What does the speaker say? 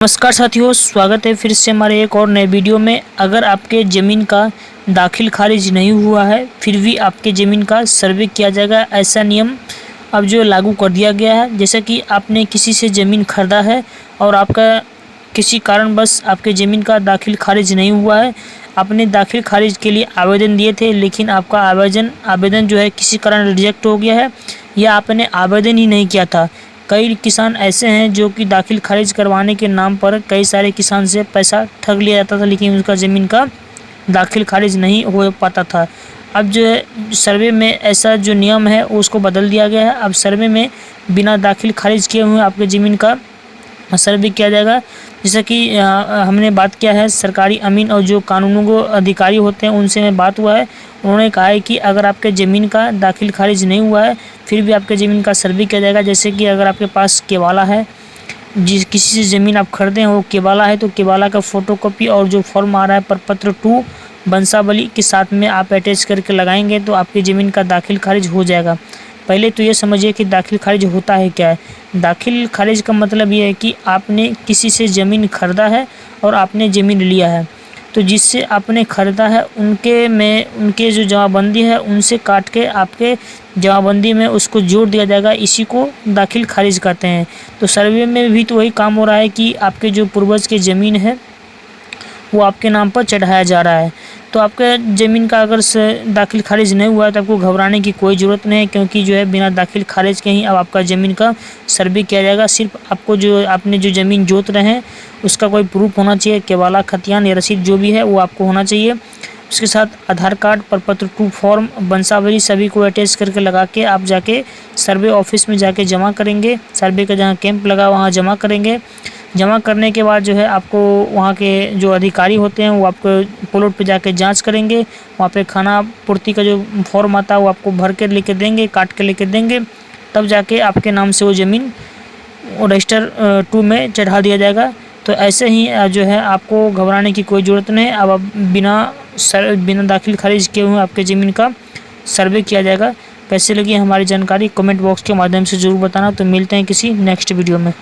नमस्कार साथियों, स्वागत है फिर से हमारे एक और नए वीडियो में। अगर आपके ज़मीन का दाखिल खारिज नहीं हुआ है फिर भी आपके ज़मीन का सर्वे किया जाएगा, ऐसा नियम अब जो लागू कर दिया गया है। जैसे कि आपने किसी से ज़मीन खरीदा है और आपका किसी कारणवश आपके ज़मीन का दाखिल खारिज नहीं हुआ है। आपने दाखिल खारिज के लिए आवेदन दिए थे लेकिन आपका आवेदन जो है किसी कारण रिजेक्ट हो गया है या आपने आवेदन ही नहीं किया था। कई किसान ऐसे हैं जो कि दाखिल खारिज करवाने के नाम पर कई सारे किसान से पैसा ठग लिया जाता था लेकिन उसका ज़मीन का दाखिल खारिज नहीं हो पाता था। अब जो है सर्वे में ऐसा जो नियम है उसको बदल दिया गया है। अब सर्वे में बिना दाखिल खारिज किए हुए आपके ज़मीन का सर्वे किया जाएगा। जैसा कि हमने बात किया है सरकारी अमीन और जो कानूनगो अधिकारी होते हैं उनसे में बात हुआ है। उन्होंने कहा है कि अगर आपके ज़मीन का दाखिल खारिज नहीं हुआ है फिर भी आपके ज़मीन का सर्वे किया जाएगा। जैसे कि अगर आपके पास केवाला है, जिस किसी से ज़मीन आप खरीदे हैं वो केवाला है तो केवाला का फ़ोटोकॉपी और जो फॉर्म आ रहा है प्रपत्र 2 वंशावली के साथ में आप अटैच करके लगाएंगे तो आपकी ज़मीन का दाखिल खारिज हो जाएगा। पहले तो ये समझिए कि दाखिल खारिज होता है क्या है। दाखिल खारिज का मतलब ये है कि आपने किसी से ज़मीन खरीदा है और आपने ज़मीन लिया है तो जिससे आपने ख़रीदा है उनके जो जमाबंदी है उनसे काट के आपके जमाबंदी में उसको जोड़ दिया जाएगा। इसी को दाखिल खारिज करते हैं। तो सर्वे में भी तो वही काम हो रहा है कि आपके जो पूर्वज की ज़मीन है वो आपके नाम पर चढ़ाया जा रहा है। तो आपके ज़मीन का अगर दाखिल खारिज नहीं हुआ है तो आपको घबराने की कोई ज़रूरत नहीं है, क्योंकि जो है बिना दाखिल खारिज के ही अब आपका ज़मीन का सर्वे किया जाएगा। सिर्फ आपको जो आपने जो ज़मीन जोत रहे हैं उसका कोई प्रूफ होना चाहिए, केवाला खतियान या रसीद जो भी है वो आपको होना चाहिए। उसके साथ आधार कार्ड, प्रपत्र 2 फॉर्म, वंशावली सभी को अटैच करके लगा के आप जाके सर्वे ऑफिस में जाके जमा करेंगे। सर्वे का जहाँ कैंप लगा वहाँ जमा करेंगे। जमा करने के बाद जो है आपको वहाँ के जो अधिकारी होते हैं वो आपको प्लॉट पे जाके जांच करेंगे। वहाँ पे खाना पूर्ति का जो फॉर्म आता है वो आपको भर के लेके देंगे, काट के लेके देंगे। तब जाके आपके नाम से वो ज़मीन रजिस्टर 2 में चढ़ा दिया जाएगा। तो ऐसे ही जो है आपको घबराने की कोई ज़रूरत नहीं है। अब आप बिना दाखिल खारिज किए हुए आपके ज़मीन का सर्वे किया जाएगा। कैसे लगी हमारी जानकारी कमेंट बॉक्स के माध्यम से ज़रूर बताना। तो मिलते हैं किसी नेक्स्ट वीडियो में।